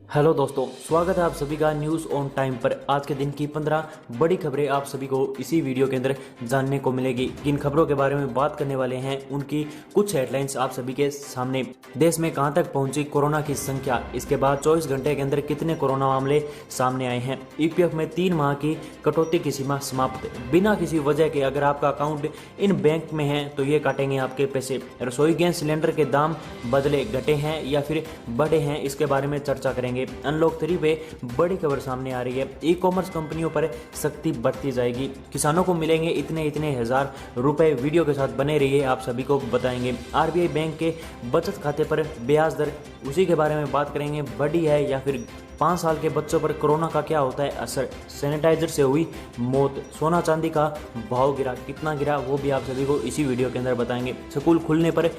Hello दोस्तों, स्वागत है आप सभी का न्यूज़ ऑन टाइम पर। आज के दिन की 15 बड़ी खबरें आप सभी को इसी वीडियो के अंदर जानने को मिलेगी। किन खबरों के बारे में बात करने वाले हैं, उनकी कुछ हेडलाइंस आप सभी के सामने। देश में कहां तक पहुंची कोरोना की संख्या, इसके बाद 24 घंटे के अंदर कितने कोरोना मामले सामने आए हैं। ईपीएफ में 3 माह की कटौती की सीमा समाप्त, बिना किसी वजह के अगर आपका अकाउंट इन बैंक में है तो ये काटेंगे आपके पैसे। रसोई गैस सिलेंडर के दाम बदले घटे हैं या फिर बढ़े हैं, इसके बारे में चर्चा करेंगे। अनलॉक 3 पे बड़ी खबर सामने आ रही है। ई कॉमर्स कंपनियों पर सख्ती बढ़ती जाएगी, किसानों को मिलेंगे इतने इतने हजार रुपए। वीडियो के साथ बने रहिए, आप सभी को बताएंगे। आरबीआई बैंक के बचत खाते पर ब्याज दर, उसी के बारे में बात करेंगे। बढ़ी है या फिर 5 साल के बच्चों पर कोरोना का क्या होता है असर। सैनिटाइजर से हुई मौत। सोना चांदी का भाव गिरा, कितना गिरा वो भी आप सभी को इसी वीडियो के अंदर बताएंगे। स्कूल खुलने पर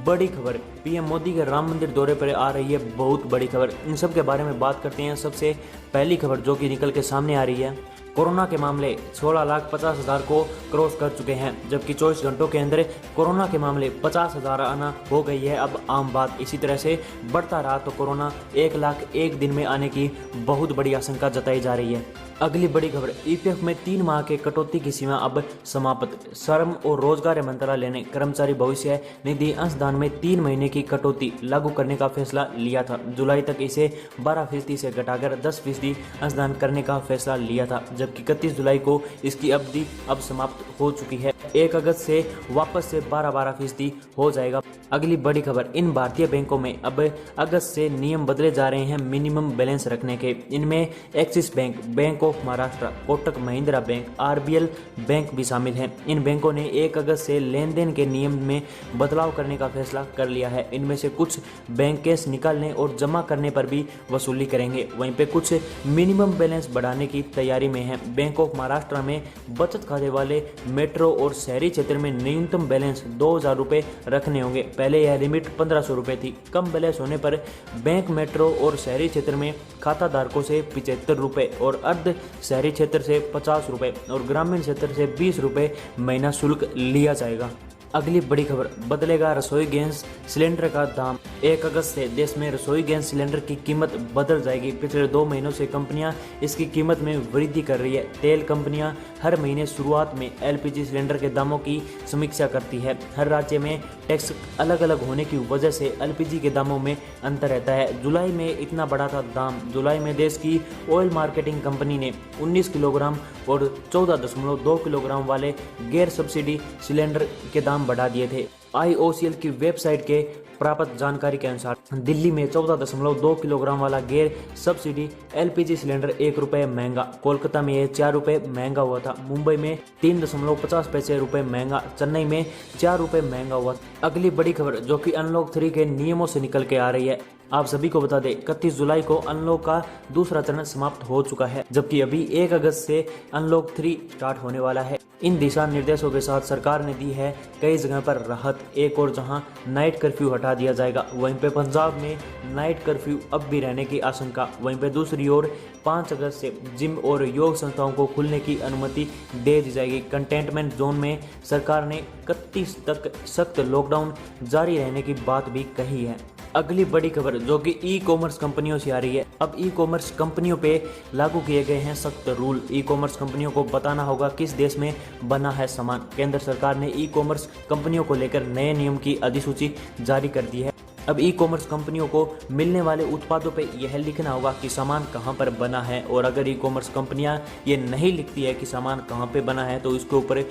बड़ी खबर। पीएम मोदी के राम मंदिर दौरे पर आ रही है बहुत बड़ी खबर। इन सब के बारे में बात करते हैं। सबसे पहली खबर जो कि निकल के सामने आ रही है, कोरोना के मामले 16,50,000 को क्रॉस कर चुके हैं, जबकि 24 घंटों के अंदर कोरोना के मामले 50,000 आना हो गई है अब आम बात। इसी तरह से बढ़ता रहा तो कोरोना 1 लाख एक दिन में आने की बहुत बड़ी आशंका जताई जा रही है। अगली बड़ी खबर, ईपीएफ में 3 माह के कटौती की सीमा अब समाप्त। श्रम और रोजगार मंत्रालय ने कर्मचारी भविष्य निधि अंशदान में 3 महीने की कटौती लागू करने का फैसला लिया था। जुलाई तक इसे 12% से घटाकर 10% अंशदान करने का फैसला लिया था, जबकि 31 जुलाई को इसकी अवधि अब समाप्त हो चुकी है। 1 अगस्त से वापस से 12% हो जाएगा। अगली बड़ी खबर, इन भारतीय बैंकों में अब अगस्त से नियम बदले जा रहे हैं मिनिमम बैलेंस रखने के। इनमें axis bank, bank of Maharashtra, Kotak Mahindra bank, RBL bank भी शामिल हैं। इन बैंकों ने 1 अगस्त से लेन देन के नियम में बदलाव करने का फैसला कर लिया है। इनमें से कुछ बैंक कैश निकालने और जमा करने पर भी वसूली करेंगे, वहीं पे कुछ मिनिमम बैलेंस बढ़ाने की तैयारी में है। बैंक ऑफ महाराष्ट्र में बचत खाते वाले मेट्रो और शहरी क्षेत्र में न्यूनतम बैलेंस 2,000 रुपये रखने होंगे। पहले यह लिमिट 1,500 रुपये थी। कम बैलेंस होने पर बैंक मेट्रो और शहरी क्षेत्र में खाता धारकों से 75 रुपये और अर्ध शहरी क्षेत्र से 50 रुपये और ग्रामीण क्षेत्र से 20 रुपये महीना शुल्क लिया जाएगा। अगली बड़ी खबर, बदलेगा रसोई गैस सिलेंडर का दाम। 1 अगस्त से देश में रसोई गैस सिलेंडर की कीमत बदल जाएगी। पिछले 2 महीनों से कंपनियां इसकी कीमत में वृद्धि कर रही है। तेल कंपनियां हर महीने शुरुआत में एलपीजी सिलेंडर के दामों की समीक्षा करती है। हर राज्य में टैक्स अलग अलग होने की वजह से एलपीजी के दामों में अंतर रहता है। जुलाई में इतना बढ़ा था दाम। जुलाई में देश की ऑयल मार्केटिंग कंपनी ने 19 किलोग्राम और 14.2 किलोग्राम वाले गैर सब्सिडी सिलेंडर के दाम बढ़ा दिए थे। आईओसीएल की वेबसाइट के प्राप्त जानकारी के अनुसार दिल्ली में 14.2 किलोग्राम वाला गैर सब्सिडी एलपीजी सिलेंडर 1 रुपये महंगा, कोलकाता में यह 4 रुपये महंगा हुआ था, मुंबई में 3.50 रुपये महंगा, चेन्नई में 4 रुपये महंगा हुआ। अगली बड़ी खबर जो कि अनलॉक 3 के नियमों से निकल के आ रही है, आप सभी को बता दें 31 जुलाई को अनलॉक का दूसरा चरण समाप्त हो चुका है, जबकि अभी 1 अगस्त से अनलॉक 3 स्टार्ट होने वाला है। इन दिशा निर्देशों के साथ सरकार ने दी है कई जगह पर राहत। एक और जहां नाइट कर्फ्यू हटा दिया जाएगा, वहीं पे पंजाब में नाइट कर्फ्यू अब भी रहने की आशंका। वहीं पे दूसरी ओर 5 अगस्त से जिम और योग संस्थाओं को खुलने की अनुमति दे दी जाएगी। कंटेनमेंट जोन में सरकार ने 31 तक सख्त लॉकडाउन जारी रहने की बात भी कही है। अगली बड़ी खबर जो कि ई कॉमर्स कंपनियों से आ रही है। अब ई कॉमर्स कंपनियों पे लागू किए गए हैं सख्त रूल। ई कॉमर्स कंपनियों को बताना होगा किस देश में बना है सामान। केंद्र सरकार ने ई कॉमर्स कंपनियों को लेकर नए नियम की अधिसूची जारी कर दी है। अब ई कॉमर्स कंपनियों को मिलने वाले उत्पादों पे यह लिखना होगा कि सामान कहां पर बना है, और अगर ई कॉमर्स कंपनियां ये नहीं लिखती है कि सामान कहां पे बना है तो इसके ऊपर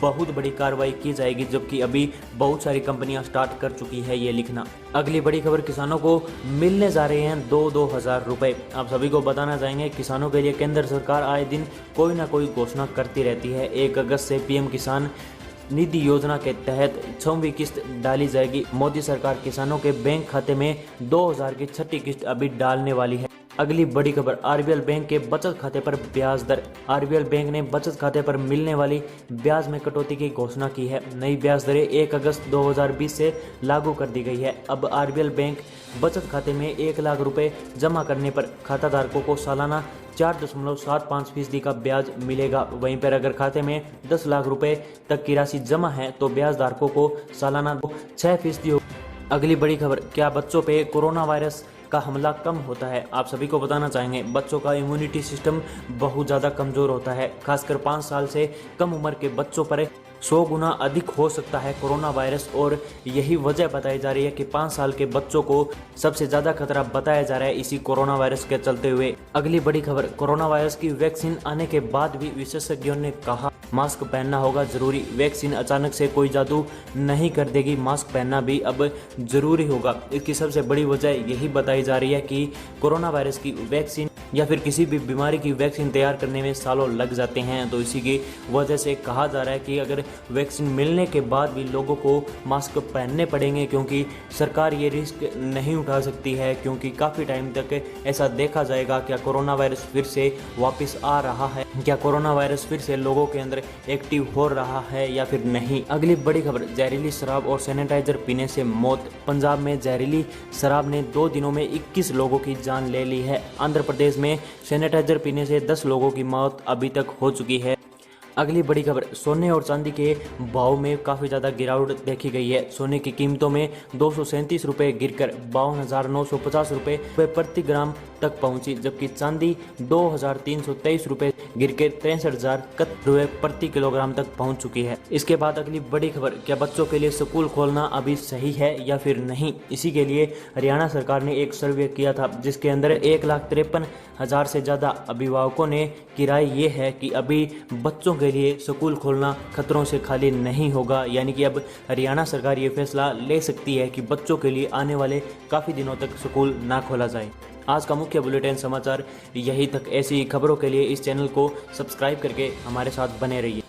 बहुत बड़ी कार्रवाई की जाएगी, जबकि अभी बहुत सारी कंपनियां स्टार्ट कर चुकी है ये लिखना। अगली बड़ी खबर, किसानों को मिलने जा रहे हैं 2-2 हज़ार रुपये। आप सभी को बताना चाहेंगे किसानों के लिए केंद्र सरकार आए दिन कोई ना कोई घोषणा करती रहती है। 1 अगस्त से पीएम किसान निधि योजना के तहत 6वीं किस्त डाली जाएगी। मोदी सरकार किसानों के बैंक खाते में 2,000 की 6ठी किस्त अभी डालने वाली है। अगली बड़ी खबर, आरबीएल बैंक के बचत खाते पर ब्याज दर। आरबीएल बैंक ने बचत खाते पर मिलने वाली ब्याज में कटौती की घोषणा की है। नई ब्याज दरें 1 अगस्त 2020 से लागू कर दी गई है। अब आरबीएल बैंक बचत खाते में 1 लाख रुपए जमा करने पर खाताधारकों को सालाना 4.75% का ब्याज मिलेगा। वहीं पर अगर खाते में 10 लाख रुपए तक की राशि जमा है तो ब्याज धारकों को सालाना 6% होगा। अगली बड़ी खबर, क्या बच्चों पे कोरोना वायरस का हमला कम होता है। आप सभी को बताना चाहेंगे बच्चों का इम्यूनिटी सिस्टम बहुत ज़्यादा कमज़ोर होता है, खासकर 5 साल से कम उम्र के बच्चों पर 100 गुना अधिक हो सकता है कोरोना वायरस। और यही वजह बताई जा रही है कि 5 साल के बच्चों को सबसे ज़्यादा खतरा बताया जा रहा है इसी कोरोना वायरस के चलते हुए। अगली बड़ी खबर, कोरोना वायरस की वैक्सीन आने के बाद भी विशेषज्ञों ने कहा मास्क पहनना होगा जरूरी। वैक्सीन अचानक से कोई जादू नहीं कर देगी, मास्क पहनना भी अब जरूरी होगा। इसकी सबसे बड़ी वजह यही बताई जा रही है कि कोरोना वायरस की वैक्सीन या फिर किसी भी बीमारी की वैक्सीन तैयार करने में सालों लग जाते हैं। तो इसी की वजह से कहा जा रहा है कि अगर वैक्सीन मिलने के बाद भी लोगों को मास्क पहनने पड़ेंगे, क्योंकि सरकार ये रिस्क नहीं उठा सकती है, क्योंकि काफ़ी टाइम तक ऐसा देखा जाएगा क्या कोरोना वायरस फिर से वापस आ रहा है, क्या कोरोना वायरस फिर से लोगों के अंदर एक्टिव हो रहा है या फिर नहीं। अगली बड़ी खबर, जहरीली शराब और सैनिटाइजर पीने से मौत। पंजाब में जहरीली शराब ने 2 दिनों में 21 लोगों की जान ले ली है। आंध्र प्रदेश में सैनिटाइजर पीने से 10 लोगों की मौत अभी तक हो चुकी है। अगली बड़ी खबर, सोने और चांदी के भाव में काफ़ी ज़्यादा गिरावट देखी गई है। सोने की कीमतों में 237 रुपये गिरकर 52,950 रुपये प्रति ग्राम तक पहुंची, जबकि चांदी 2,323 रुपये गिर के 63,071 रुपये प्रति किलोग्राम तक पहुंच चुकी है। इसके बाद अगली बड़ी खबर, क्या बच्चों के लिए स्कूल खोलना अभी सही है या फिर नहीं। इसी के लिए हरियाणा सरकार ने एक सर्वे किया था, जिसके अंदर 1,53,000 से ज़्यादा अभिभावकों ने की राय ये है कि अभी बच्चों के लिए स्कूल खोलना खतरों से खाली नहीं होगा। यानी कि अब हरियाणा सरकार ये फैसला ले सकती है कि बच्चों के लिए आने वाले काफ़ी दिनों तक स्कूल ना खोला जाए। आज का मुख्य बुलेटिन समाचार यही तक। ऐसी खबरों के लिए इस चैनल को सब्सक्राइब करके हमारे साथ बने रहिए।